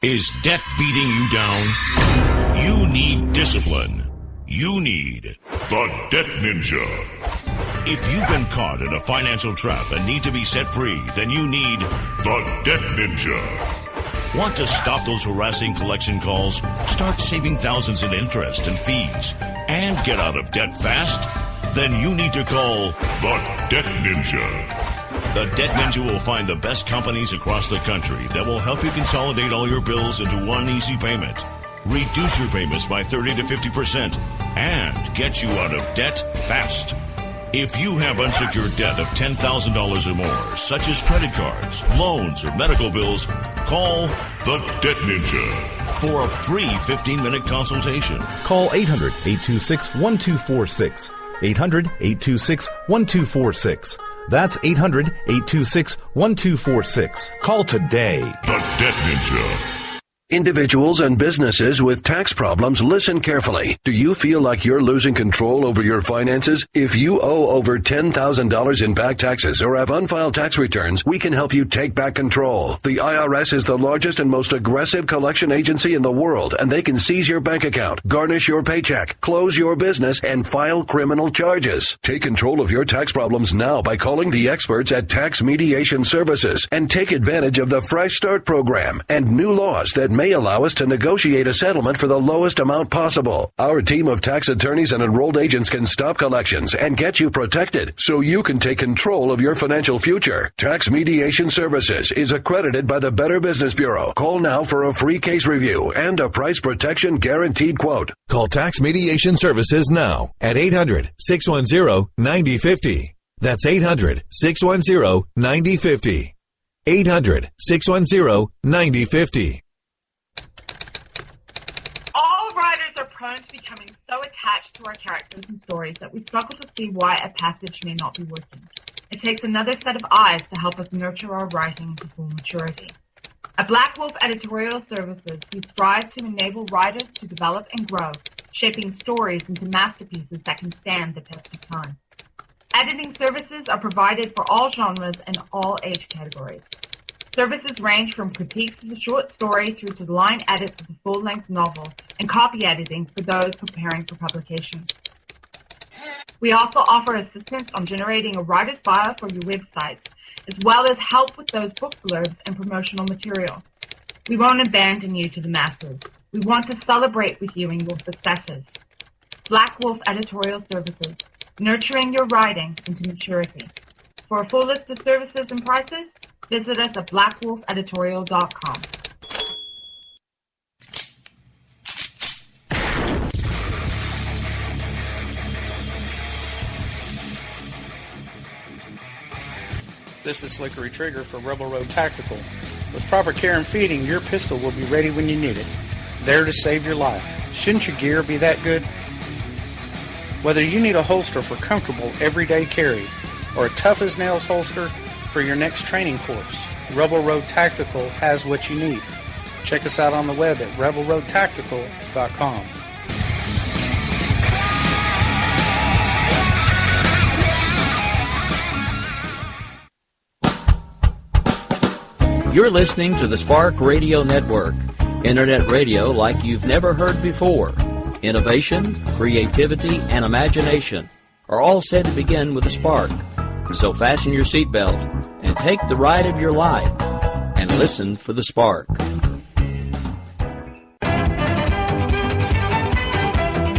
Is debt beating you down? You need discipline. You need the Debt Ninja. If you've been caught in a financial trap and need to be set free, then you need the Debt Ninja. Want to stop those harassing collection calls, start saving thousands in interest and fees, and get out of debt fast? Then you need to call the Debt Ninja. The Debt Ninja will find the best companies across the country that will help you consolidate all your bills into one easy payment, reduce your payments by 30 to 50%, and get you out of debt fast. If you have unsecured debt of $10,000 or more, such as credit cards, loans, or medical bills, call the Debt Ninja for a free 15-minute consultation. Call 800-826-1246. 800-826-1246. That's 800-826-1246. Call today. The Debt Ninja. Individuals and businesses with tax problems, listen carefully. Do you feel like you're losing control over your finances? If you owe over $10,000 in back taxes or have unfiled tax returns, we can help you take back control. The IRS is the largest and most aggressive collection agency in the world, and they can seize your bank account, garnish your paycheck, close your business, and file criminal charges. Take control of your tax problems now by calling the experts at Tax Mediation Services and take advantage of the Fresh Start program and new laws that may allow us to negotiate a settlement for the lowest amount possible. Our team of tax attorneys and enrolled agents can stop collections and get you protected so you can take control of your financial future. Tax Mediation Services is accredited by the Better Business Bureau. Call now for a free case review and a price protection guaranteed quote. Call Tax Mediation Services now at 800-610-9050. That's 800-610-9050. 800-610-9050. Are prone to becoming so attached to our characters and stories that we struggle to see why a passage may not be working. It takes another set of eyes to help us nurture our writing to full maturity. At Black Wolf Editorial Services, we strive to enable writers to develop and grow, shaping stories into masterpieces that can stand the test of time. Editing services are provided for all genres and all age categories. Services range from critiques of the short story through to the line edits of the full-length novel and copy editing for those preparing for publication. We also offer assistance on generating a writer's bio for your website, as well as help with those book blurbs and promotional material. We won't abandon you to the masses. We want to celebrate with you in your successes. Black Wolf Editorial Services, nurturing your writing into maturity. For a full list of services and prices, visit us at blackwolfeditorial.com. This is Slickery Trigger for Rebel Road Tactical. With proper care and feeding, your pistol will be ready when you need it, there to save your life. Shouldn't your gear be that good? Whether you need a holster for comfortable everyday carry or a tough-as-nails holster for your next training course, Rebel Road Tactical has what you need. Check us out on the web at rebelroadtactical.com. You're listening to the Spark Radio Network, internet radio like you've never heard before. Innovation, creativity, and imagination are all said to begin with a spark. So fasten your seatbelt and take the ride of your life and listen for the spark.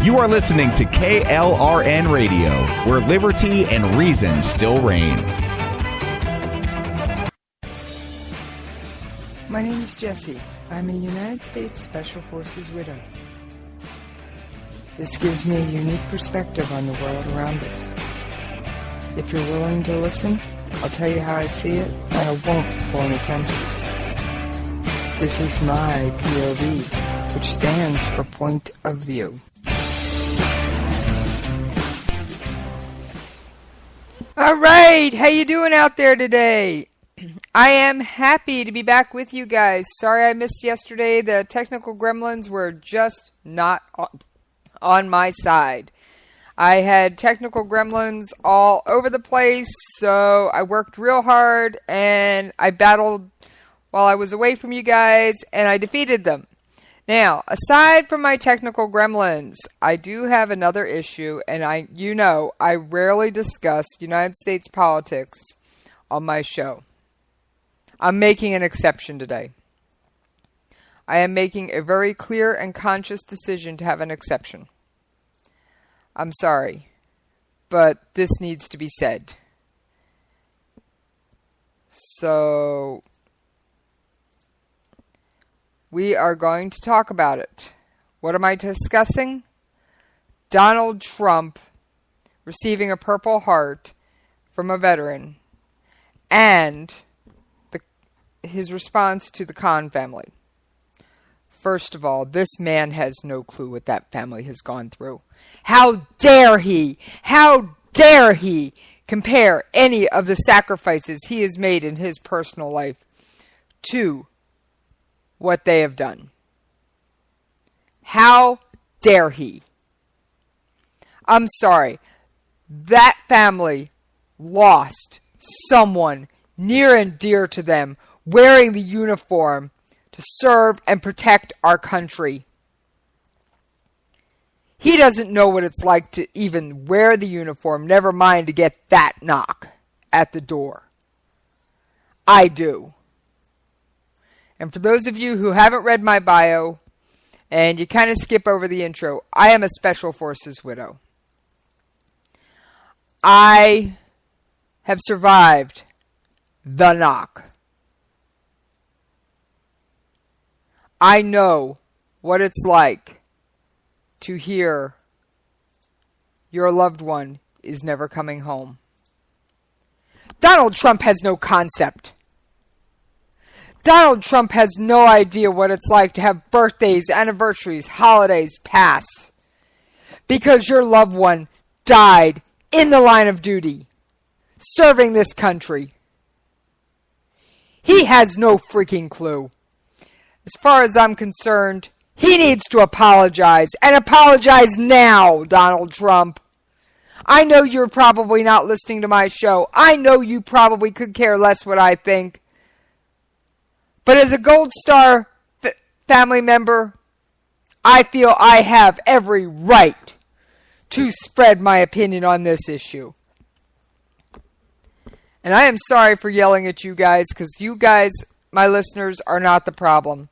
You are listening to KLRN Radio, where liberty and reason still reign. My name is Jessie. I'm a United States Special Forces widow. This gives me a unique perspective on the world around us. If you're willing to listen, I'll tell you how I see it, and I won't pull any punches. This is my POV, which stands for Point of View. All right, how you doing out there today? I am happy to be back with you guys. Sorry I missed yesterday. The technical gremlins were just not on my side. I had technical gremlins all over the place, so I worked real hard and I battled while I was away from you guys, and I defeated them. Now, aside from my technical gremlins, I do have another issue, and I rarely discuss United States politics on my show. I'm making an exception today. I am making a very clear and conscious decision to have an exception. I'm sorry, but this needs to be said. So, we are going to talk about it. What am I discussing? Donald Trump receiving a Purple Heart from a veteran and his response to the Khan family. First of all, this man has no clue what that family has gone through. How dare he? How dare he compare any of the sacrifices he has made in his personal life to what they have done? How dare he? I'm sorry. That family lost someone near and dear to them wearing the uniform to serve and protect our country. He doesn't know what it's like to even wear the uniform, never mind to get that knock at the door. I do. And for those of you who haven't read my bio, and you kind of skip over the intro, I am a Special Forces widow. I have survived the knock. I know what it's like to hear your loved one is never coming home. Donald Trump has no concept. Donald Trump has no idea what it's like to have birthdays, anniversaries, holidays pass because your loved one died in the line of duty, serving this country. He has no freaking clue. As far as I'm concerned, he needs to apologize, and apologize now, Donald Trump. I know you're probably not listening to my show. I know you probably could care less what I think. But as a Gold Star family member, I feel I have every right to spread my opinion on this issue. And I am sorry for yelling at you guys, because you guys, my listeners, are not the problem.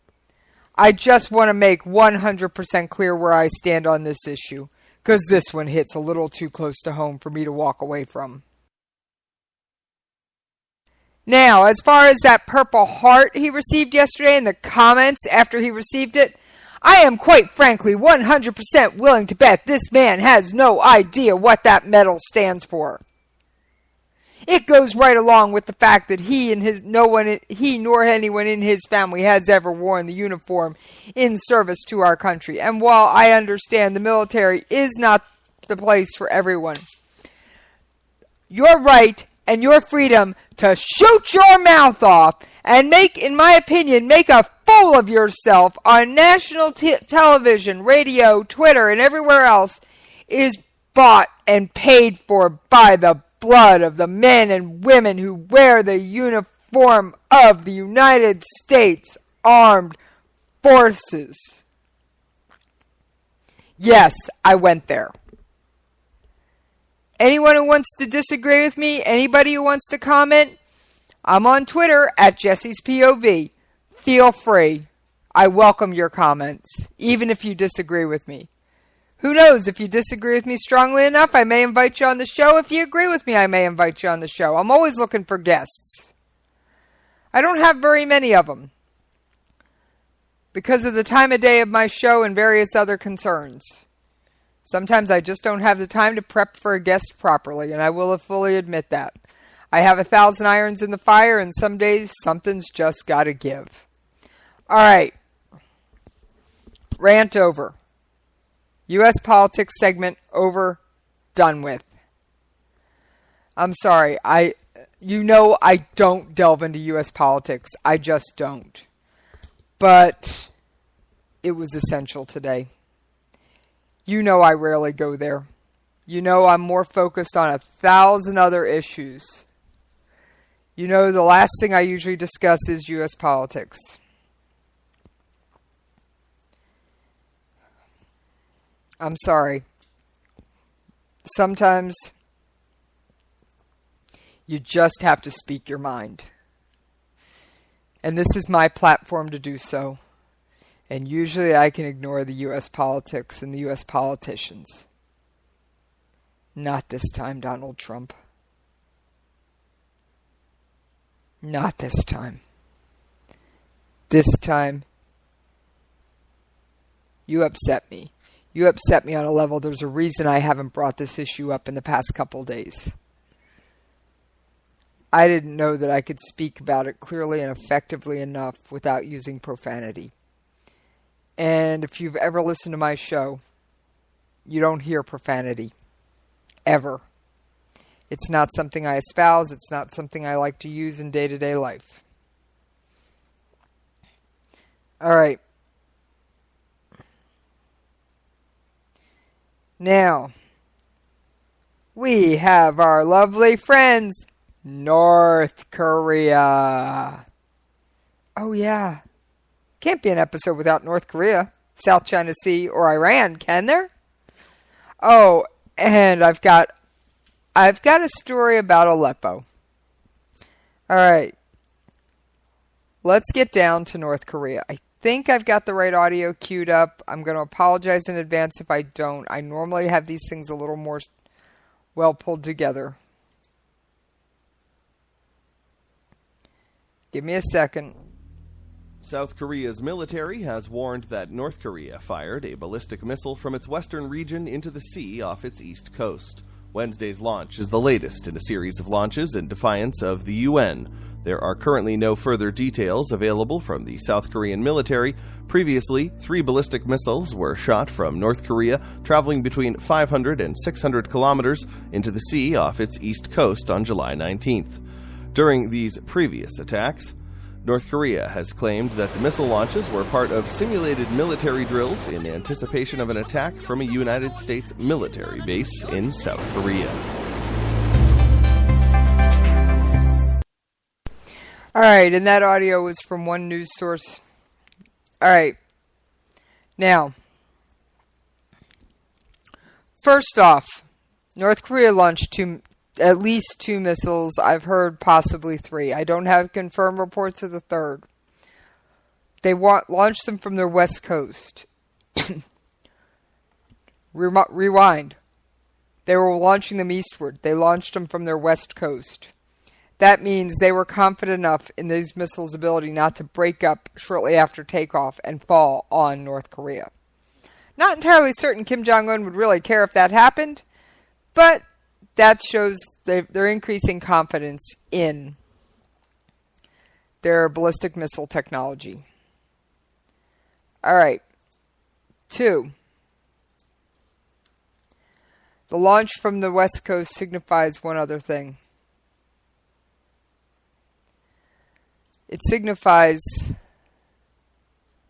I just want to make 100% clear where I stand on this issue, because this one hits a little too close to home for me to walk away from. Now, as far as that Purple Heart he received yesterday and the comments after he received it, I am quite frankly 100% willing to bet this man has no idea what that medal stands for. It goes right along with the fact that he nor anyone in his family has ever worn the uniform in service to our country. And while I understand the military is not the place for everyone, your right and your freedom to shoot your mouth off and in my opinion, make a fool of yourself on national television, radio, Twitter, and everywhere else is bought and paid for by the blood of the men and women who wear the uniform of the United States Armed Forces. Yes, I went there. Anyone who wants to disagree with me, anybody who wants to comment, I'm on Twitter at Jessie's POV. Feel free. I welcome your comments, even if you disagree with me. Who knows, if you disagree with me strongly enough, I may invite you on the show. If you agree with me, I may invite you on the show. I'm always looking for guests. I don't have very many of them, because of the time of day of my show and various other concerns. Sometimes I just don't have the time to prep for a guest properly, and I will fully admit that. I have 1,000 irons in the fire, and some days something's just got to give. All right. Rant over. U.S. politics segment over, done with. I'm sorry. I don't delve into U.S. politics. I just don't. But it was essential today. You know I rarely go there. You know I'm more focused on 1,000 other issues. You know, the last thing I usually discuss is U.S. politics. I'm sorry. Sometimes you just have to speak your mind. And this is my platform to do so. And usually I can ignore the U.S. politics and the U.S. politicians. Not this time, Donald Trump. Not this time. This time, you upset me. You upset me on a level. There's a reason I haven't brought this issue up in the past couple days. I didn't know that I could speak about it clearly and effectively enough without using profanity. And if you've ever listened to my show, you don't hear profanity. Ever. It's not something I espouse. It's not something I like to use in day-to-day life. All right. Now, we have our lovely friends, North Korea. Oh, yeah. Can't be an episode without North Korea, South China Sea, or Iran, can there? Oh, and I've got a story about Aleppo. All right. Let's get down to North Korea. I think I've got the right audio queued up. I'm going to apologize in advance if I don't. I normally have these things a little more well pulled together. Give me a second. South Korea's military has warned that North Korea fired a ballistic missile from its western region into the sea off its east coast. Wednesday's launch is the latest in a series of launches in defiance of the UN. There are currently no further details available from the South Korean military. Previously, 3 ballistic missiles were shot from North Korea, traveling between 500 and 600 kilometers into the sea off its east coast on July 19th. During these previous attacks, North Korea has claimed that the missile launches were part of simulated military drills in anticipation of an attack from a United States military base in South Korea. All right, and that audio was from one news source. All right. Now, first off, North Korea launched at least 2 missiles. I've heard possibly 3. I don't have confirmed reports of the third. They launched them from their west coast. Rewind. They were launching them eastward. They launched them from their west coast. That means they were confident enough in these missiles' ability not to break up shortly after takeoff and fall on North Korea. Not entirely certain Kim Jong-un would really care if that happened, but that shows they're increasing confidence in their ballistic missile technology. All right. 2. The launch from the west coast signifies one other thing. It signifies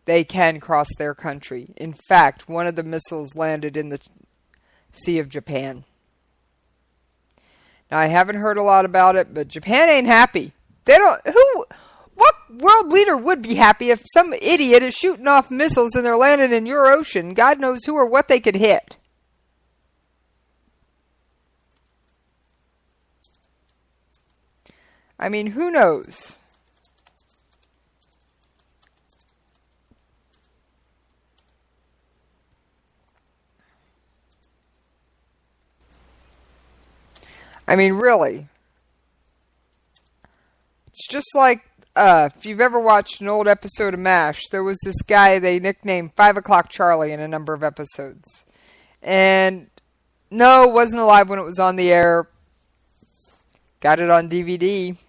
they can cross their country. In fact, one of the missiles landed in the Sea of Japan. Now, I haven't heard a lot about it, but Japan ain't happy. What world leader would be happy if some idiot is shooting off missiles and they're landing in your ocean? God knows who or what they could hit. I mean, who knows? I mean, really. It's just like, if you've ever watched an old episode of MASH, there was this guy they nicknamed 5 O'Clock Charlie in a number of episodes. And no, wasn't alive when it was on the air. Got it on DVD.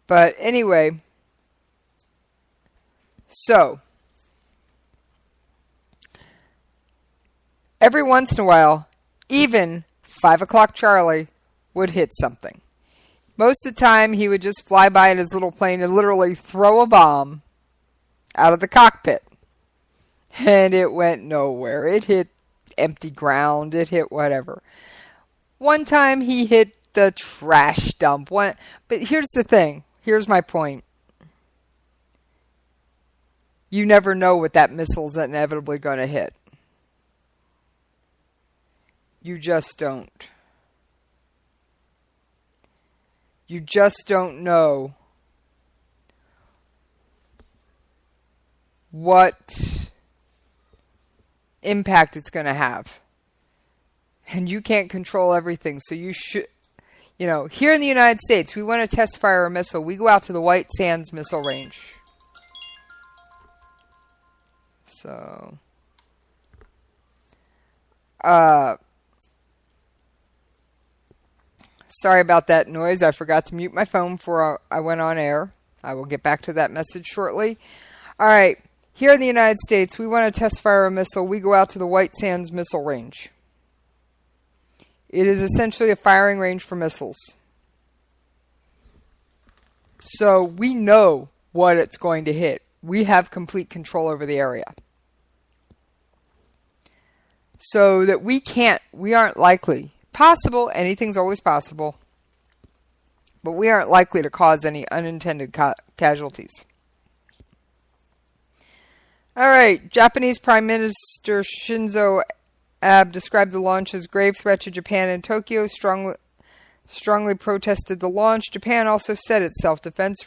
But anyway, so every once in a while, even 5 O'Clock Charlie would hit something. Most of the time, he would just fly by in his little plane and literally throw a bomb out of the cockpit. And it went nowhere. It hit empty ground. It hit whatever. One time he hit the trash dump. But here's the thing. Here's my point. You never know what that missile's inevitably going to hit. You just don't. You just don't know what impact it's going to have. And you can't control everything. So you should, here in the United States, we want to test fire a missile. We go out to the White Sands Missile Range. So, sorry about that noise. I forgot to mute my phone before I went on air. I will get back to that message shortly. All right. Here in the United States, we want to test fire a missile. We go out to the White Sands Missile Range. It is essentially a firing range for missiles. So we know what it's going to hit. We have complete control over the area. So that we aren't likely. Possible, anything's always possible. But we aren't likely to cause any unintended casualties. All right, Japanese Prime Minister Shinzo Abe described the launch as grave threat to Japan, and Tokyo strongly protested the launch. Japan also said its self-defense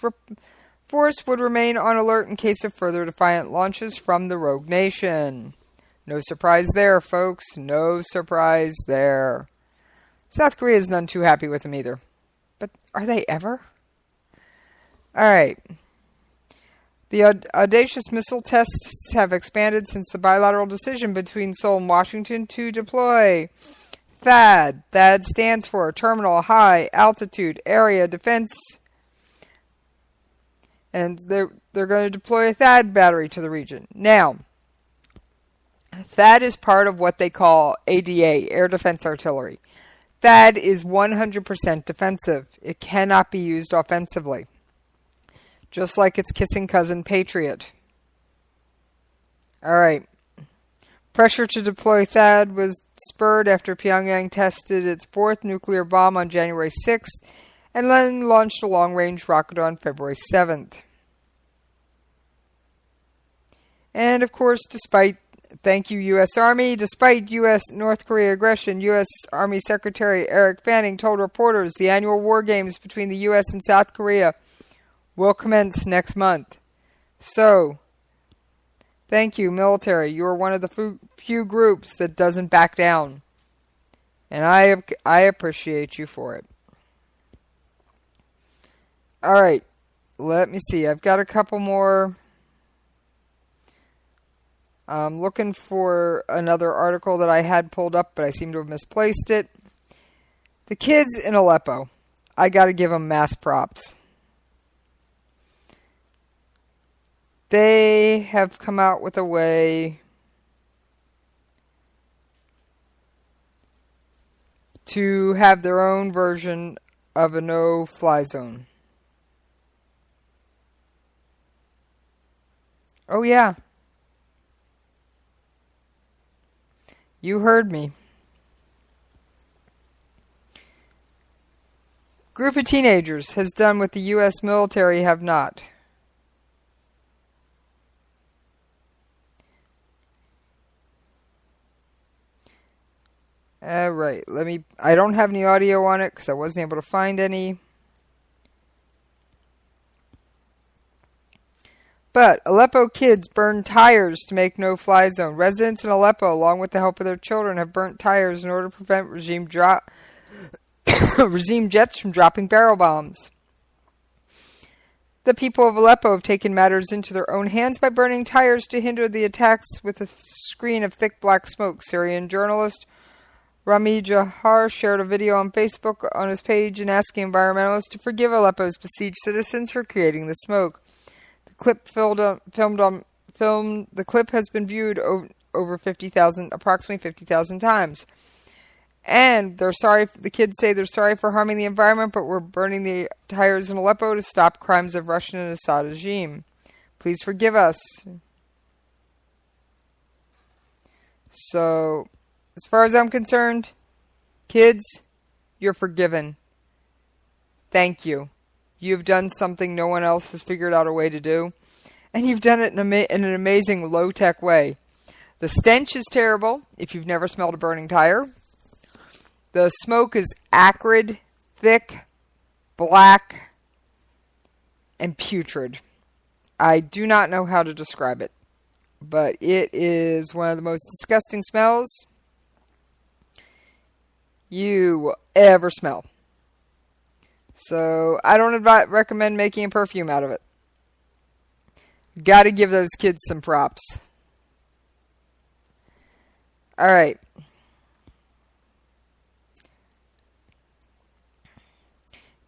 force would remain on alert in case of further defiant launches from the rogue nation. No surprise there, folks. No surprise there. South Korea is none too happy with them either. But are they ever? All right. The audacious missile tests have expanded since the bilateral decision between Seoul and Washington to deploy THAAD. THAAD stands for Terminal High Altitude Area Defense. And they're going to deploy a THAAD battery to the region. Now, THAAD is part of what they call ADA, Air Defense Artillery. THAAD is 100% defensive. It cannot be used offensively. Just like its kissing cousin Patriot. All right. Pressure to deploy THAAD was spurred after Pyongyang tested its fourth nuclear bomb on January 6th and then launched a long-range rocket on February 7th. And of course, thank you U.S. Army, despite U.S. North Korea aggression, U.S. Army Secretary Eric Fanning told reporters the annual war games between the U.S. and South Korea will commence next month. So, thank you, military. You are one of the few groups that doesn't back down. And I appreciate you for it. All right. Let me see. I've got a couple more. I'm looking for another article that I had pulled up, but I seem to have misplaced it. The kids in Aleppo. I got to give them mass props. They have come out with a way to have their own version of a no-fly zone. Oh, yeah. You heard me. Group of teenagers has done what the U.S. military have not. Alright, I don't have any audio on it because I wasn't able to find any. But Aleppo kids burned tires to make no-fly zone. Residents in Aleppo, along with the help of their children, have burnt tires in order to prevent regime jets from dropping barrel bombs. The people of Aleppo have taken matters into their own hands by burning tires to hinder the attacks with a screen of thick black smoke. Syrian journalist Rami Jahar shared a video on Facebook on his page and asking environmentalists to forgive Aleppo's besieged citizens for creating the smoke. The clip the clip has been viewed over approximately 50,000 times. And the kids say they're sorry for harming the environment, but we're burning the tires in Aleppo to stop crimes of Russian and Assad regime. Please forgive us. So, as far as I'm concerned, kids, you're forgiven. Thank you. You've done something no one else has figured out a way to do, and you've done it in an amazing low-tech way. The stench is terrible if you've never smelled a burning tire. The smoke is acrid, thick, black, and putrid. I do not know how to describe it, but it is one of the most disgusting smells you will ever smell. So I don't recommend making a perfume out of it. Got to give those kids some props. All right.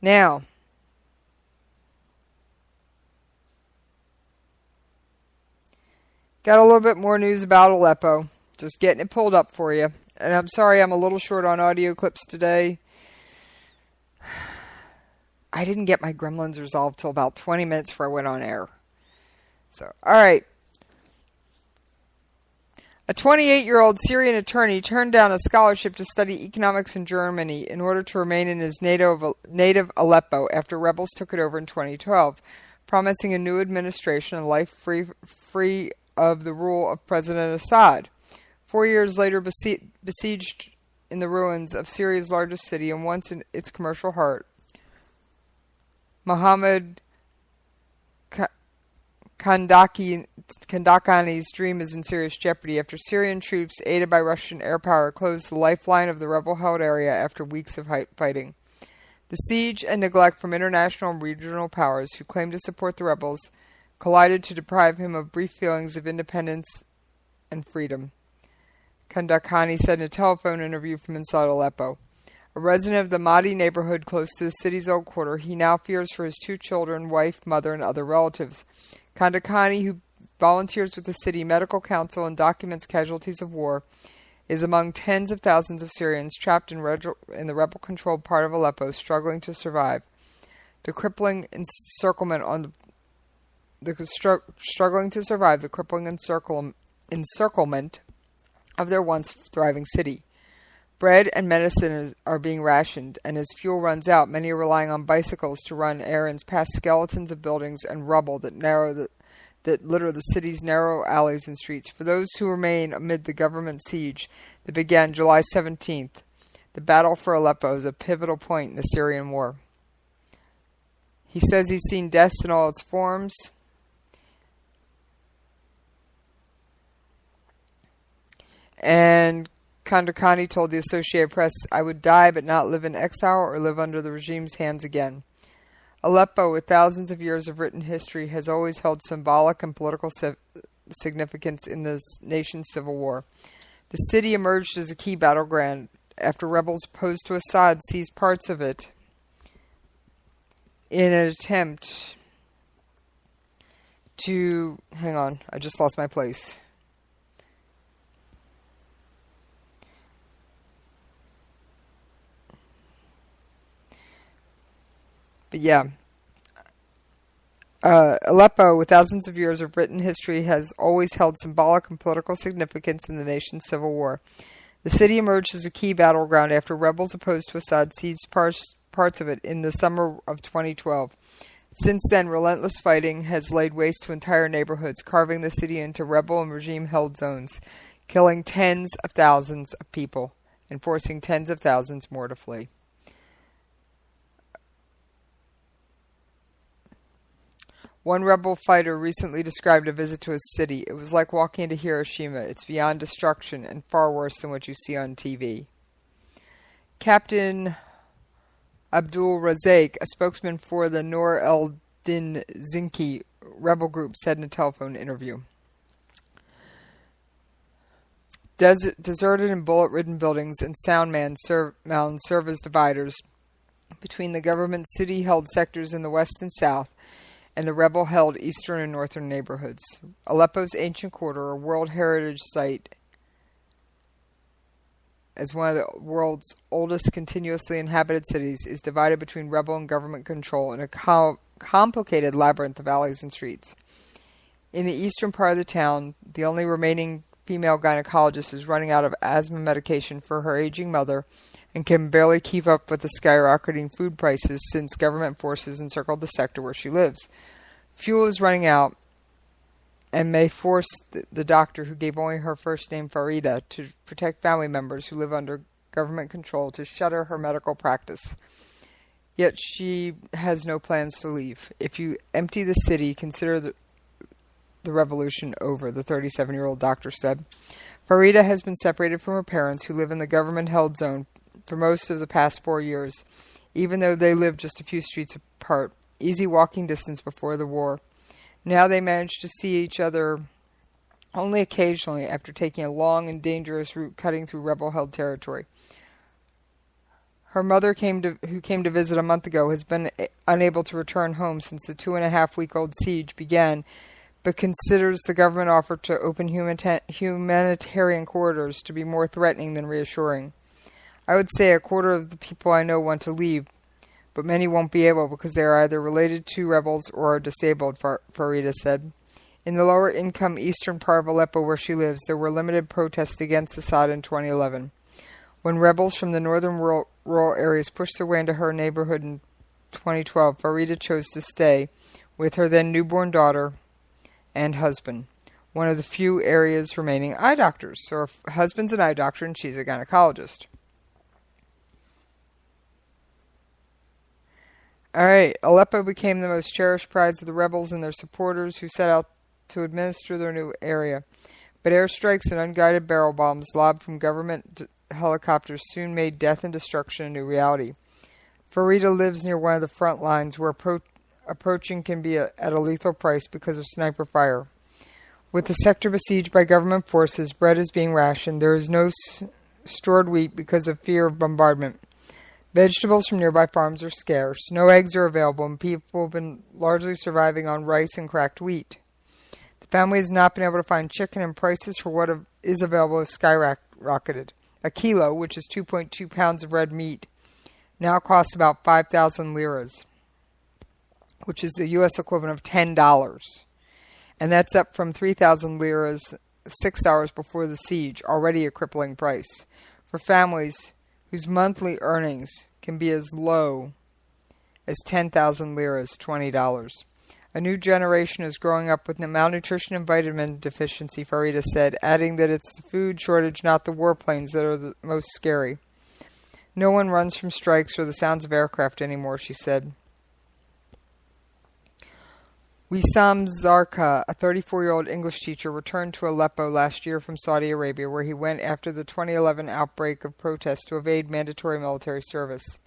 Now, got a little bit more news about Aleppo. Just getting it pulled up for you. And I'm sorry I'm a little short on audio clips today. I didn't get my gremlins resolved till about 20 minutes before I went on air. So, alright. A 28-year-old Syrian attorney turned down a scholarship to study economics in Germany in order to remain in his native Aleppo after rebels took it over in 2012, promising a new administration and life free of the rule of President Assad. 4 years later, besieged in the ruins of Syria's largest city and once in its commercial heart, Mohammed Kandakani's dream is in serious jeopardy after Syrian troops, aided by Russian air power, closed the lifeline of the rebel-held area after weeks of fighting. The siege and neglect from international and regional powers who claim to support the rebels collided to deprive him of brief feelings of independence and freedom. Kandakani said in a telephone interview from inside Aleppo. A resident of the Mahdi neighborhood close to the city's old quarter, he now fears for his 2 children, wife, mother, and other relatives. Kandakani, who volunteers with the city medical council and documents casualties of war, is among tens of thousands of Syrians trapped in the rebel-controlled part of Aleppo, struggling to survive. The crippling encirclement of their once thriving city. Bread and medicine are being rationed, and as fuel runs out, many are relying on bicycles to run errands past skeletons of buildings and rubble that litter the city's narrow alleys and streets. For those who remain amid the government siege that began July 17th, the battle for Aleppo is a pivotal point in the Syrian war. He says he's seen deaths in all its forms. And Kandakani told the Associated Press, "I would die but not live in exile or live under the regime's hands again." Aleppo, with thousands of years of written history, has always held symbolic and political significance in the nation's civil war. The city emerged as a key battleground after rebels opposed to Assad seized parts of it in an attempt to... Hang on, I just lost my place. But yeah, Aleppo, with thousands of years of written history, has always held symbolic and political significance in the nation's civil war. The city emerged as a key battleground after rebels opposed to Assad seized parts of it in the summer of 2012. Since then, relentless fighting has laid waste to entire neighborhoods, carving the city into rebel and regime-held zones, killing tens of thousands of people and forcing tens of thousands more to flee. One rebel fighter recently described a visit to his city. It was like walking into Hiroshima. It's beyond destruction and far worse than what you see on TV. Captain Abdul Razak, a spokesman for the Noor el-Din Zinki rebel group, said in a telephone interview. Deserted and bullet-ridden buildings and sound mounds serve as dividers between the government city-held sectors in the west and south and the rebel-held eastern and northern neighborhoods. Aleppo's ancient quarter, a World Heritage Site, as one of the world's oldest continuously inhabited cities, is divided between rebel and government control in a complicated labyrinth of alleys and streets. In the eastern part of the town, the only remaining female gynecologist is running out of asthma medication for her aging mother and can barely keep up with the skyrocketing food prices since government forces encircled the sector where she lives. Fuel is running out and may force the doctor, who gave only her first name Farida, to protect family members who live under government control, to shutter her medical practice. Yet she has no plans to leave. If you empty the city, consider the revolution over, the 37-year-old doctor said. Farida has been separated from her parents, who live in the government-held zone, for most of the past 4 years, even though they live just a few streets apart, easy walking distance before the war. Now they manage to see each other only occasionally after taking a long and dangerous route cutting through rebel-held territory. Her mother, who came to visit a month ago, has been unable to return home since the 2.5-week-old siege began, but considers the government offer to open humanitarian corridors to be more threatening than reassuring. I would say a quarter of the people I know want to leave, but many won't be able because they are either related to rebels or are disabled, Farida said. In the lower-income eastern part of Aleppo where she lives, there were limited protests against Assad in 2011. When rebels from the northern rural areas pushed their way into her neighborhood in 2012, Farida chose to stay with her then newborn daughter and husband, one of the few area's remaining eye doctors. So her husband's an eye doctor and she's a gynecologist. All right, Aleppo became the most cherished prize of the rebels and their supporters who set out to administer their new area. But airstrikes and unguided barrel bombs lobbed from government helicopters soon made death and destruction a new reality. Farida lives near one of the front lines where approaching can be at a lethal price because of sniper fire. With the sector besieged by government forces, bread is being rationed. There is no stored wheat because of fear of bombardment. Vegetables from nearby farms are scarce. No eggs are available, and people have been largely surviving on rice and cracked wheat. The family has not been able to find chicken, and prices for what is available have skyrocketed. A kilo, which is 2.2 pounds of red meat, now costs about 5,000 liras, which is the U.S. equivalent of $10. And that's up from 3,000 liras, $6 before the siege, already a crippling price. For families whose monthly earnings can be as low as 10,000 liras, $20. A new generation is growing up with malnutrition and vitamin deficiency, Farida said, adding that it's the food shortage, not the warplanes, that are the most scary. No one runs from strikes or the sounds of aircraft anymore, she said. Wissam Zarqa, a 34-year-old English teacher, returned to Aleppo last year from Saudi Arabia, where he went after the 2011 outbreak of protests to evade mandatory military service.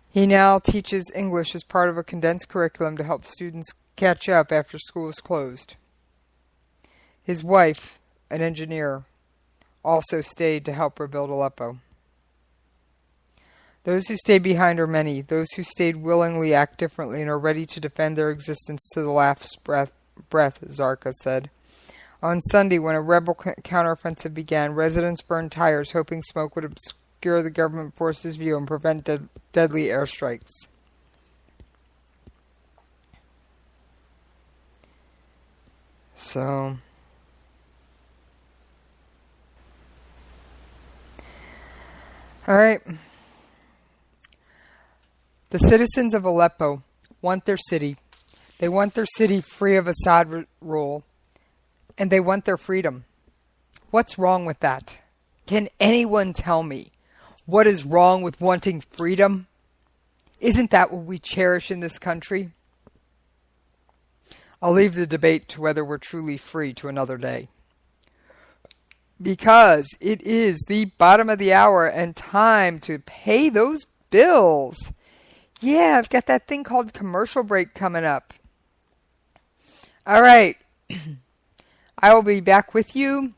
He now teaches English as part of a condensed curriculum to help students catch up after school is closed. His wife, an engineer, also stayed to help rebuild Aleppo. Those who stayed behind are many. Those who stayed willingly act differently and are ready to defend their existence to the last breath, Zarqa said. On Sunday, when a rebel counteroffensive began, residents burned tires, hoping smoke would obscure the government forces' view and prevent deadly airstrikes. So, all right. The citizens of Aleppo want their city. They want their city free of Assad rule, and they want their freedom. What's wrong with that? Can anyone tell me what is wrong with wanting freedom? Isn't that what we cherish in this country? I'll leave the debate to whether we're truly free to another day. Because it is the bottom of the hour and time to pay those bills. Yeah, I've got that thing called commercial break coming up. All right. I will be back with you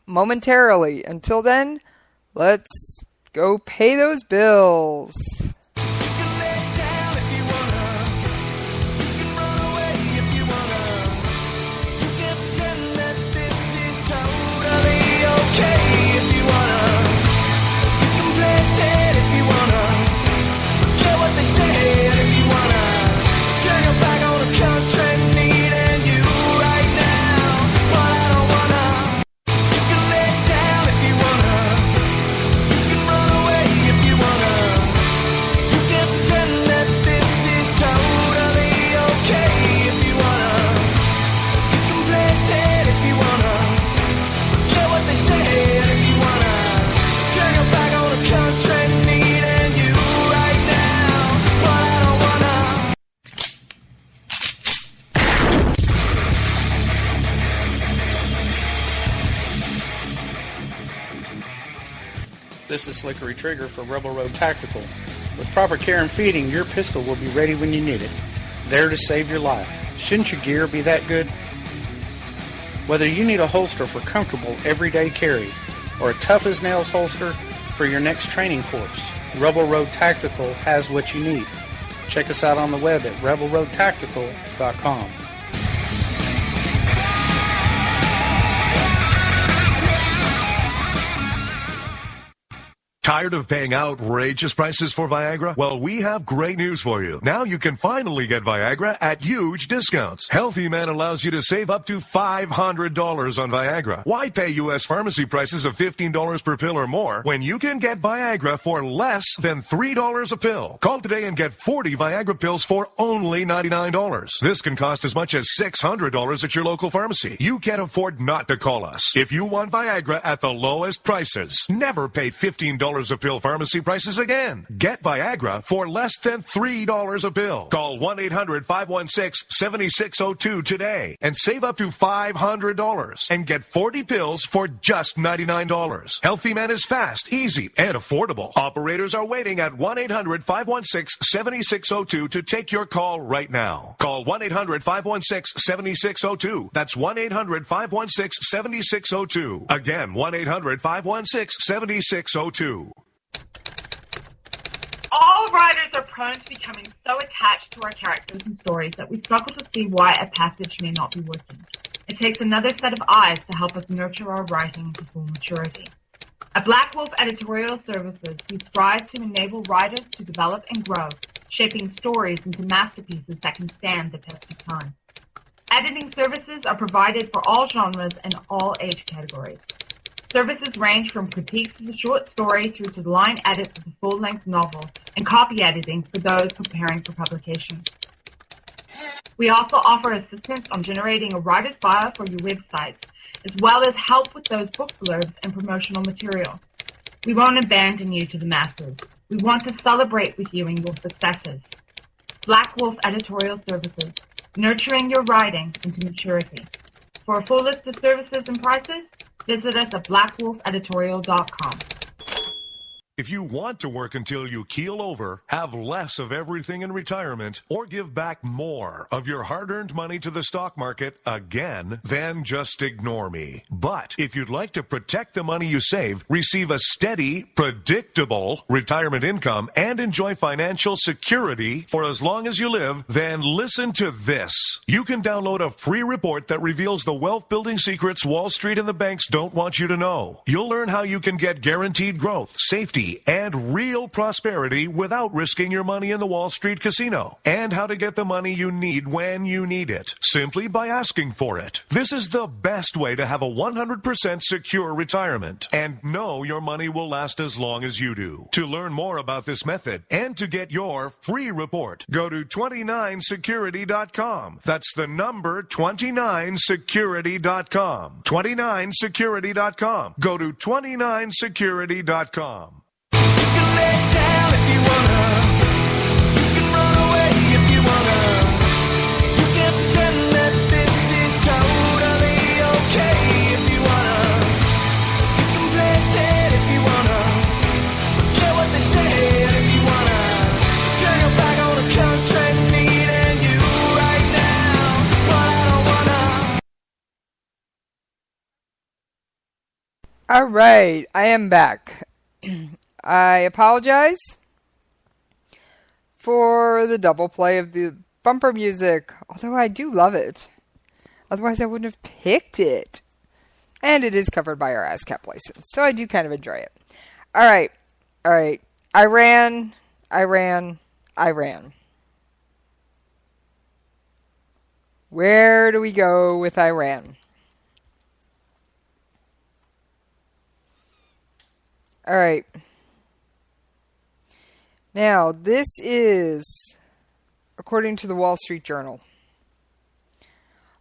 momentarily. Until then, let's go pay those bills. This is Slickery Trigger for Rebel Road Tactical. With proper care and feeding, your pistol will be ready when you need it, there to save your life. Shouldn't your gear be that good? Whether you need a holster for comfortable everyday carry or a tough-as-nails holster for your next training course, Rebel Road Tactical has what you need. Check us out on the web at rebelroadtactical.com. Tired of paying outrageous prices for Viagra? Well, we have great news for you. Now you can finally get Viagra at huge discounts. Healthy Man allows you to save up to $500 on Viagra. Why pay U.S. pharmacy prices of $15 per pill or more when you can get Viagra for less than $3 a pill? Call today and get 40 Viagra pills for only $99. This can cost as much as $600 at your local pharmacy. You can't afford not to call us. If you want Viagra at the lowest prices, never pay $15 a pill pharmacy prices again. Get Viagra for less than $3 a pill. Call 1-800-516-7602 today and save up to $500 and get 40 pills for just $99. Healthy Man is fast, easy, and affordable. Operators are waiting at 1-800-516-7602 to take your call right now. Call 1-800-516-7602. That's 1-800-516-7602. Again, 1-800-516-7602. All writers are prone to becoming so attached to our characters and stories that we struggle to see why a passage may not be working. It takes another set of eyes to help us nurture our writing into full maturity. At Black Wolf Editorial Services, we strive to enable writers to develop and grow, shaping stories into masterpieces that can stand the test of time. Editing services are provided for all genres and all age categories. Services range from critiques of the short story through to the line edits of the full-length novel and copy editing for those preparing for publication. We also offer assistance on generating a writer's bio for your websites, as well as help with those book blurbs and promotional material. We won't abandon you to the masses. We want to celebrate with you in your successes. Black Wolf Editorial Services, nurturing your writing into maturity. For a full list of services and prices, visit us at blackwolfeditorial.com. If you want to work until you keel over, have less of everything in retirement, or give back more of your hard-earned money to the stock market again, then just ignore me. But if you'd like to protect the money you save, receive a steady, predictable retirement income, and enjoy financial security for as long as you live, then listen to this. You can download a free report that reveals the wealth-building secrets Wall Street and the banks don't want you to know. You'll learn how you can get guaranteed growth, safety, and real prosperity without risking your money in the Wall Street casino, and how to get the money you need when you need it, simply by asking for it. This is the best way to have a 100% secure retirement and know your money will last as long as you do. To learn more about this method and to get your free report, go to 29security.com. That's the number 29security.com. 29security.com. Go to 29security.com. All right, I am back. I apologize for the double play of the bumper music, although I do love it. Otherwise, I wouldn't have picked it. And it is covered by our ASCAP license, so I do kind of enjoy it. All right. Iran. Where do we go with Iran? All right. Now, this is, according to the Wall Street Journal,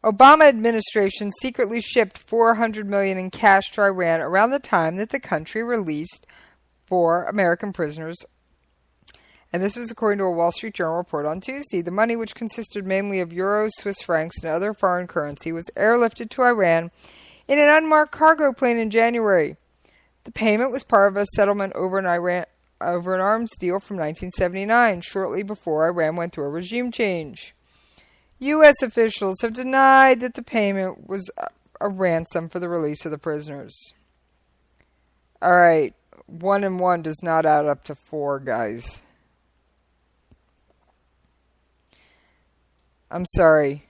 Obama administration secretly shipped $400 million in cash to Iran around the time that the country released 4 American prisoners. And this was according to a Wall Street Journal report on Tuesday. The money, which consisted mainly of euros, Swiss francs, and other foreign currency, was airlifted to Iran in an unmarked cargo plane in January. The payment was part of a settlement over an arms deal from 1979, shortly before Iran went through a regime change. U.S. officials have denied that the payment was a ransom for the release of the prisoners. All right, 1 and 1 does not add up to 4, guys. I'm sorry.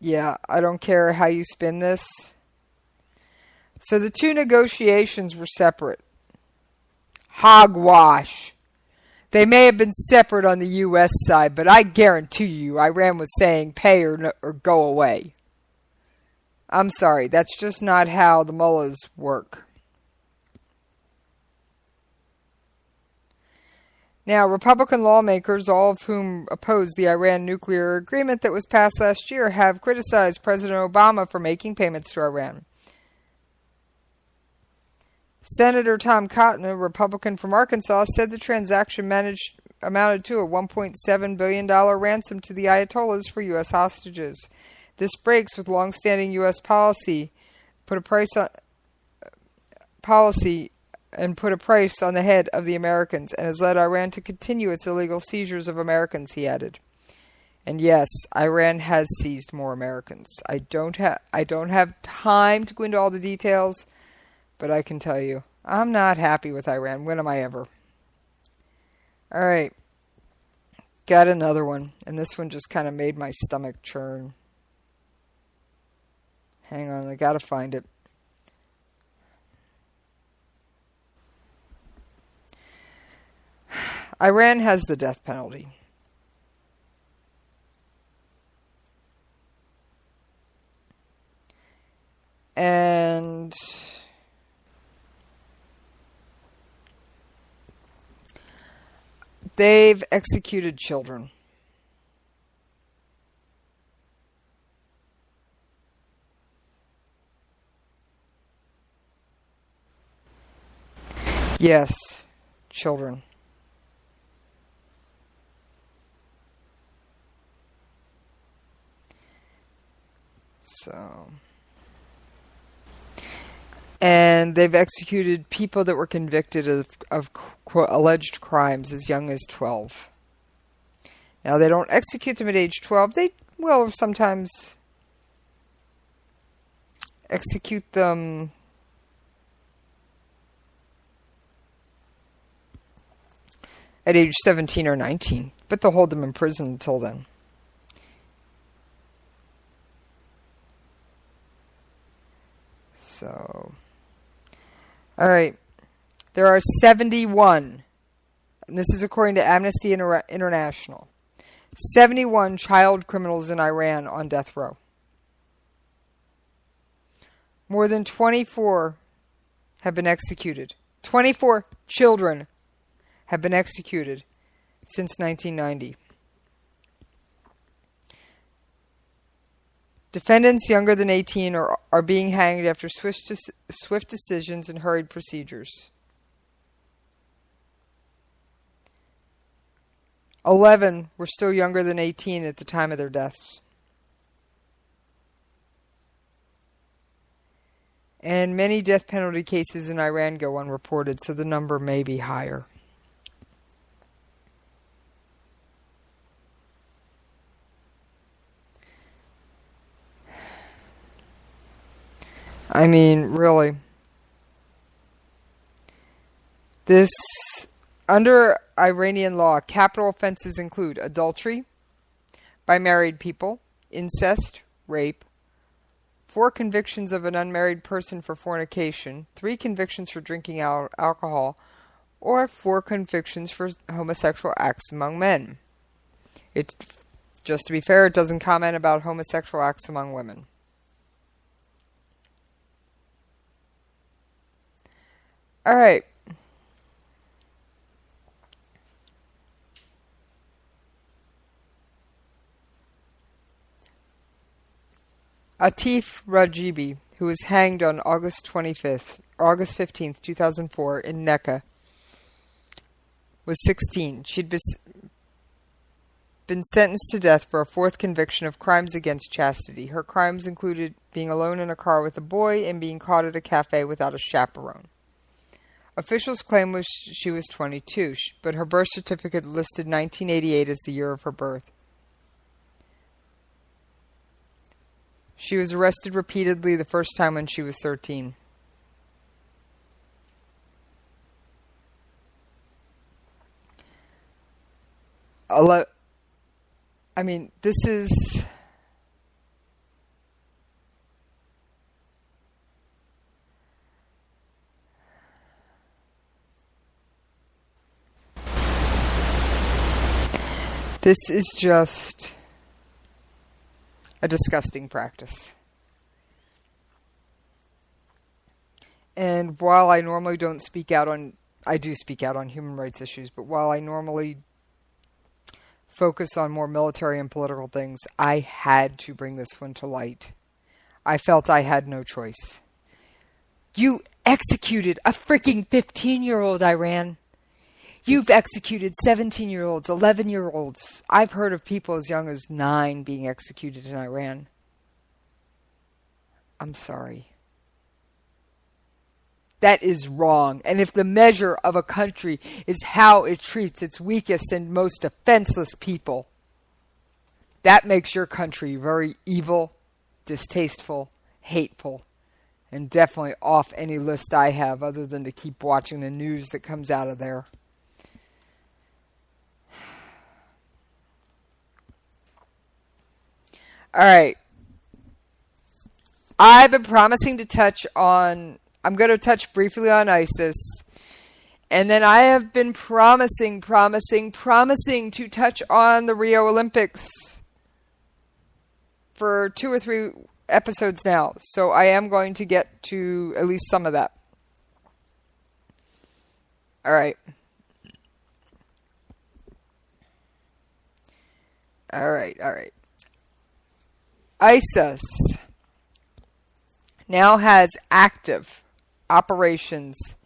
Yeah, I don't care how you spin this. So the two negotiations were separate. Hogwash. They may have been separate on the U.S. side, but I guarantee you Iran was saying pay or go away. I'm sorry, that's just not how the mullahs work. Now, Republican lawmakers, all of whom oppose the Iran nuclear agreement that was passed last year, have criticized President Obama for making payments to Iran. Senator Tom Cotton, a Republican from Arkansas, said the transaction amounted to a $1.7 billion ransom to the Ayatollahs for U.S. hostages. This breaks with long-standing U.S. policy, put a price on the head of the Americans, and has led Iran to continue its illegal seizures of Americans, he added. And yes, Iran has seized more Americans. I don't have time to go into all the details, but I can tell you, I'm not happy with Iran. When am I ever? All right. Got another one, and this one just kind of made my stomach churn. Hang on, I gotta find it. Iran has the death penalty. And they've executed children. Yes, children. So, and they've executed people that were convicted of quote, alleged crimes as young as 12. Now, they don't execute them at age 12. They will sometimes execute them at age 17 or 19, but they'll hold them in prison until then. So, all right, there are 71, and this is according to Amnesty International, 71 child criminals in Iran on death row. More than 24 have been executed. 24 children have been executed since 1990. Defendants younger than 18 are being hanged after swift decisions and hurried procedures. 11 were still younger than 18 at the time of their deaths. And many death penalty cases in Iran go unreported, so the number may be higher. I mean, really. This, under Iranian law, capital offenses include adultery by married people, incest, rape, 4 convictions of an unmarried person for fornication, 3 convictions for drinking alcohol, or 4 convictions for homosexual acts among men. Just to be fair, it doesn't comment about homosexual acts among women. All right. Atif Rajibi, who was hanged on August 15th, 2004 in Mecca, was 16. She'd been sentenced to death for a 4th conviction of crimes against chastity. Her crimes included being alone in a car with a boy, and being caught at a cafe without a chaperone. Officials claim she was 22, but her birth certificate listed 1988 as the year of her birth. She was arrested repeatedly, the first time when she was 13. I mean, this is... This is just a disgusting practice. And while I normally don't speak out on... I do speak out on human rights issues, but while I normally focus on more military and political things, I had to bring this one to light. I felt I had no choice. You executed a freaking 15-year-old, Iran. You've executed 17-year-olds, 11-year-olds. I've heard of people as young as 9 being executed in Iran. I'm sorry. That is wrong. And if the measure of a country is how it treats its weakest and most defenseless people, that makes your country very evil, distasteful, hateful, and definitely off any list I have other than to keep watching the news that comes out of there. All right. I've been promising to touch on... I'm going to touch briefly on ISIS. And then I have been promising to touch on the Rio Olympics for 2 or 3 episodes now. So I am going to get to at least some of that. All right. All right. ISIS now has active operations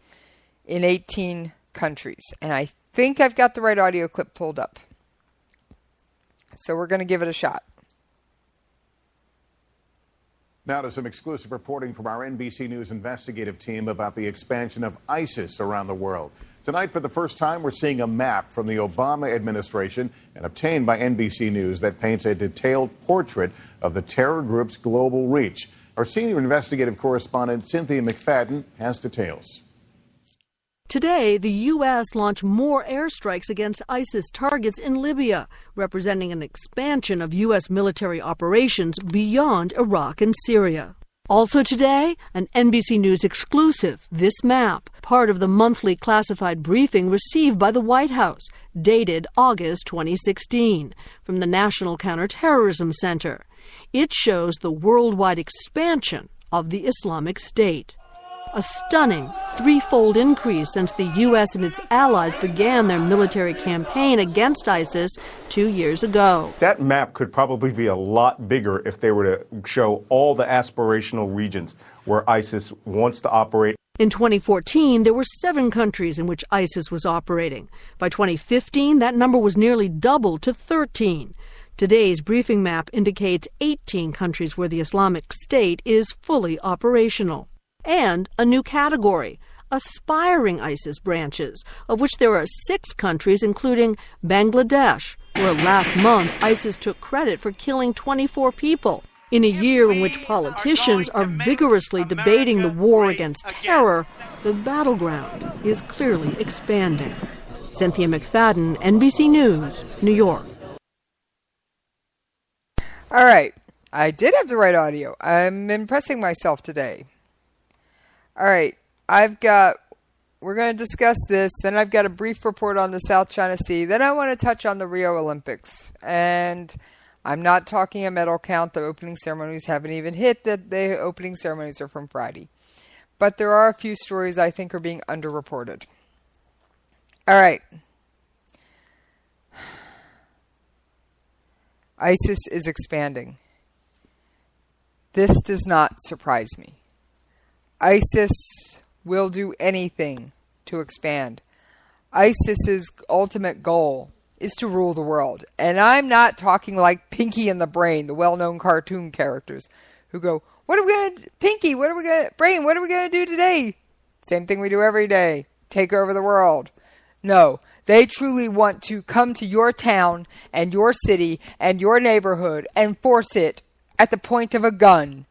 in 18 countries. And I think I've got the right audio clip pulled up. So we're going to give it a shot. Now to some exclusive reporting from our NBC News investigative team about the expansion of ISIS around the world. Tonight, for the first time, we're seeing a map from the Obama administration and obtained by NBC News that paints a detailed portrait of the terror group's global reach. Our senior investigative correspondent, Cynthia McFadden, has details. Today, the U.S. launched more airstrikes against ISIS targets in Libya, representing an expansion of U.S. military operations beyond Iraq and Syria. Also today, an NBC News exclusive, this map, part of the monthly classified briefing received by the White House, dated August 2016, from the National Counterterrorism Center. It shows the worldwide expansion of the Islamic State. A stunning 3-fold increase since the U.S. and its allies began their military campaign against ISIS 2 years ago. That map could probably be a lot bigger if they were to show all the aspirational regions where ISIS wants to operate. In 2014, there were 7 countries in which ISIS was operating. By 2015, that number was nearly doubled to 13. Today's briefing map indicates 18 countries where the Islamic State is fully operational. And a new category, aspiring ISIS branches, of which there are 6 countries, including Bangladesh, where last month ISIS took credit for killing 24 people. In a year in which politicians are vigorously debating the war against terror, the battleground is clearly expanding. Cynthia McFadden, NBC News, New York. All right. I did have the right audio. I'm impressing myself today. All right. We're going to discuss this. Then I've got a brief report on the South China Sea. Then I want to touch on the Rio Olympics. And I'm not talking a medal count. The opening ceremonies haven't even hit. The opening ceremonies are from Friday. But there are a few stories I think are being underreported. All right. ISIS is expanding. This does not surprise me. ISIS will do anything to expand. ISIS's ultimate goal is to rule the world. And I'm not talking like Pinky and the Brain, the well-known cartoon characters, who go, Pinky, Brain, what are we going to do today? Same thing we do every day. Take over the world. No, they truly want to come to your town and your city and your neighborhood and force it at the point of a gun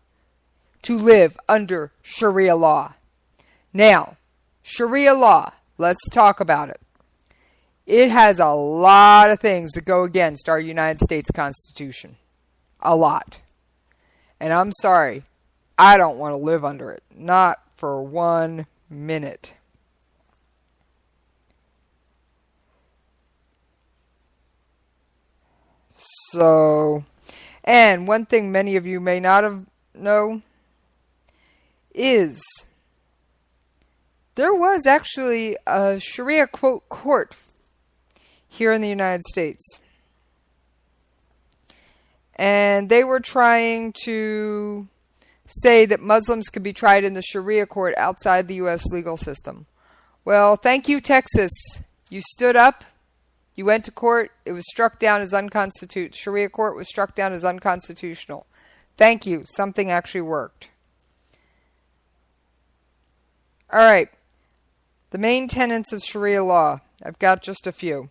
to live under Sharia law. Now, Sharia law, let's talk about it. It has a lot of things that go against our United States Constitution. A lot. And I'm sorry, I don't want to live under it. Not for 1 minute. So, and one thing many of you may not have know is there was actually a Sharia quote court here in the United States. And they were trying to say that Muslims could be tried in the Sharia court outside the U.S. legal system. Well, thank you, Texas. You stood up. You went to court. It was struck down as unconstitutional. Sharia court was struck down as unconstitutional. Thank you. Something actually worked. All right. The main tenets of Sharia law. I've got just a few.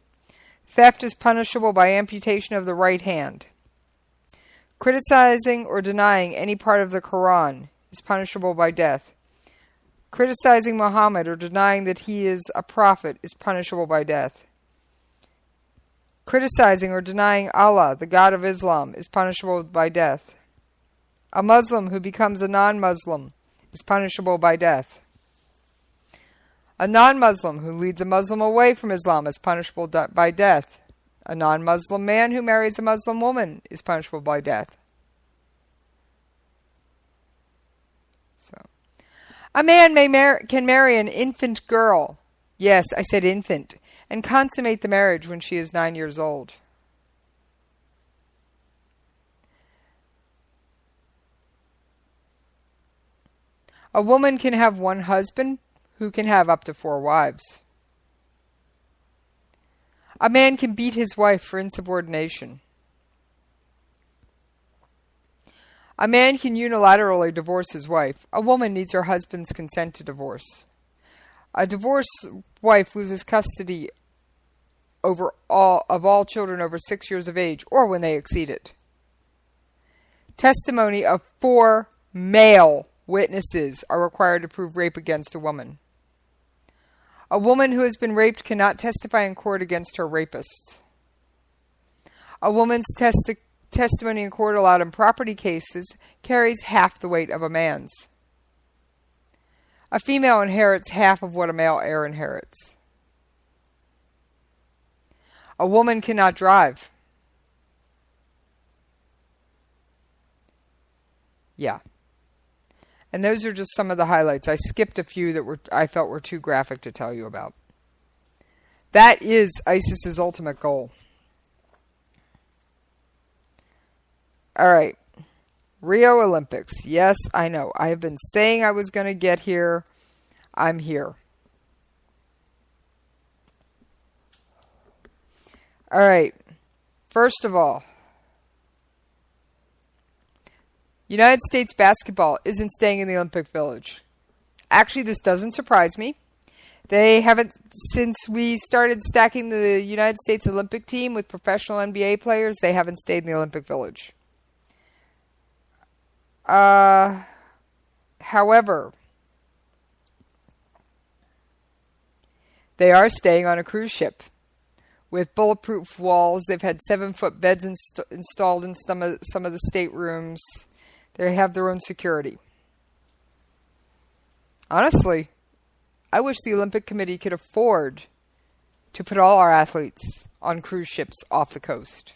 Theft is punishable by amputation of the right hand. Criticizing or denying any part of the Quran is punishable by death. Criticizing Muhammad or denying that he is a prophet is punishable by death. Criticizing or denying Allah, the God of Islam, is punishable by death. A Muslim who becomes a non-Muslim is punishable by death. A non-Muslim who leads a Muslim away from Islam is punishable by death. A non-Muslim man who marries a Muslim woman is punishable by death. So, a man can marry an infant girl. Yes, I said infant. And consummate the marriage when she is 9 years old. A woman can have one husband who can have up to 4 wives. A man can beat his wife for insubordination. A man can unilaterally divorce his wife. A woman needs her husband's consent to divorce. A divorced wife loses custody of all children over 6 years of age, or when they exceed it. Testimony of 4 male witnesses are required to prove rape against a woman. A woman who has been raped cannot testify in court against her rapists. A woman's testimony in court allowed in property cases carries half the weight of a man's. A female inherits half of what a male heir inherits. A woman cannot drive. Yeah. And those are just some of the highlights. I skipped a few that I felt were too graphic to tell you about. That is ISIS's ultimate goal. All right. Rio Olympics. Yes, I know. I have been saying I was going to get here. I'm here. All right. First of all, United States basketball isn't staying in the Olympic Village. Actually, this doesn't surprise me. They haven't, since we started stacking the United States Olympic team with professional NBA players, they haven't stayed in the Olympic Village. However, they are staying on a cruise ship with bulletproof walls. They've had 7-foot beds installed in some of the staterooms. They have their own security. Honestly, I wish the Olympic Committee could afford to put all our athletes on cruise ships off the coast.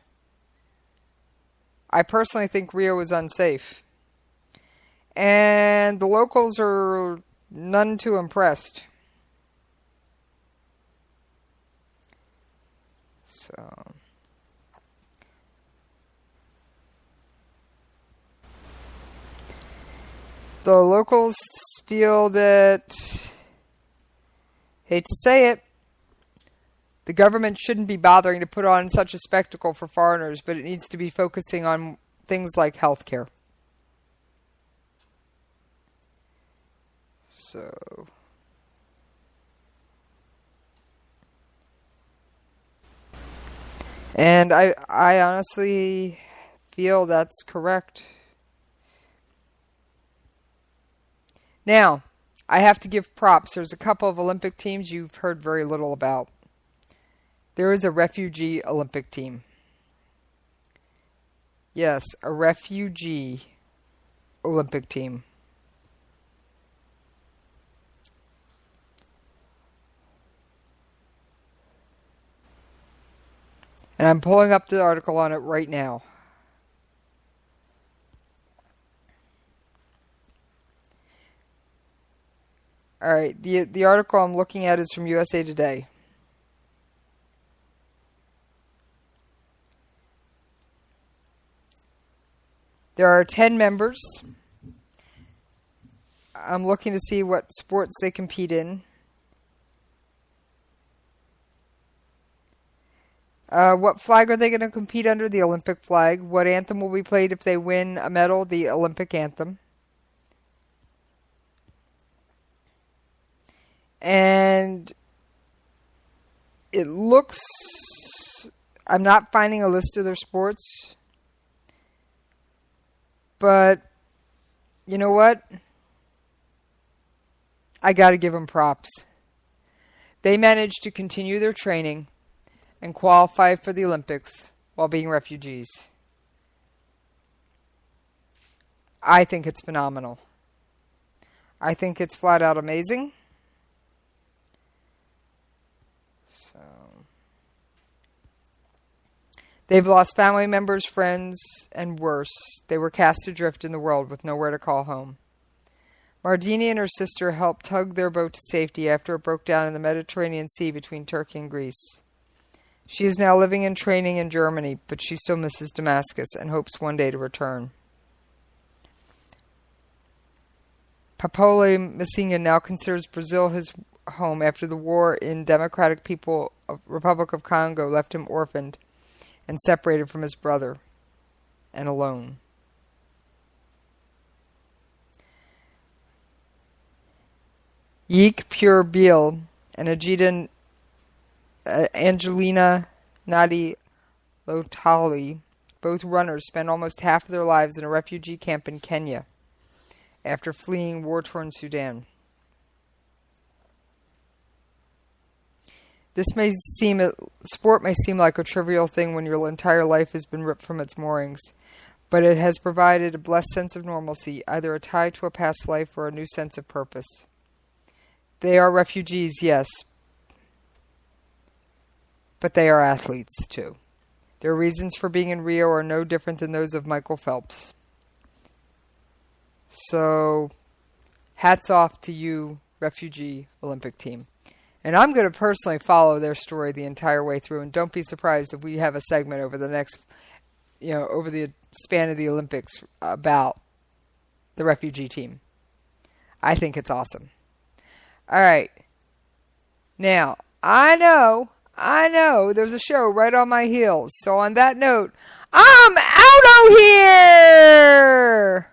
I personally think Rio was unsafe. And the locals are none too impressed. So, the locals feel that, hate to say it, the government shouldn't be bothering to put on such a spectacle for foreigners, but it needs to be focusing on things like health care. So, and I honestly feel that's correct. Now, I have to give props. There's a couple of Olympic teams you've heard very little about. There is a refugee Olympic team. Yes, a refugee Olympic team. And I'm pulling up the article on it right now. All right, the article I'm looking at is from USA Today. There are 10 members. I'm looking to see what sports they compete in. What flag are they going to compete under? The Olympic flag. What anthem will be played if they win a medal? The Olympic anthem. And it looks... I'm not finding a list of their sports. But, you know what? I got to give them props. They managed to continue their training and qualify for the Olympics while being refugees. I think it's phenomenal. I think it's flat out amazing. So, they've lost family members, friends, and worse. They were cast adrift in the world with nowhere to call home. Mardini and her sister helped tug their boat to safety after it broke down in the Mediterranean Sea between Turkey and Greece. She is now living and training in Germany, but she still misses Damascus and hopes one day to return. Papole Messina now considers Brazil his home after the war in Democratic Republic of Congo left him orphaned and separated from his brother and alone. Yik Pure Bil and Angelina Nadi Lotali, both runners, spent almost half of their lives in a refugee camp in Kenya after fleeing war-torn Sudan. Sport may seem like a trivial thing when your entire life has been ripped from its moorings, but it has provided a blessed sense of normalcy, either a tie to a past life or a new sense of purpose. They are refugees, yes, but they are athletes, too. Their reasons for being in Rio are no different than those of Michael Phelps. So, hats off to you, refugee Olympic team. And I'm going to personally follow their story the entire way through, and don't be surprised if we have a segment over the next, over the span of the Olympics about the refugee team. I think it's awesome. All right. Now, I know, there's a show right on my heels. So on that note, I'm out of here!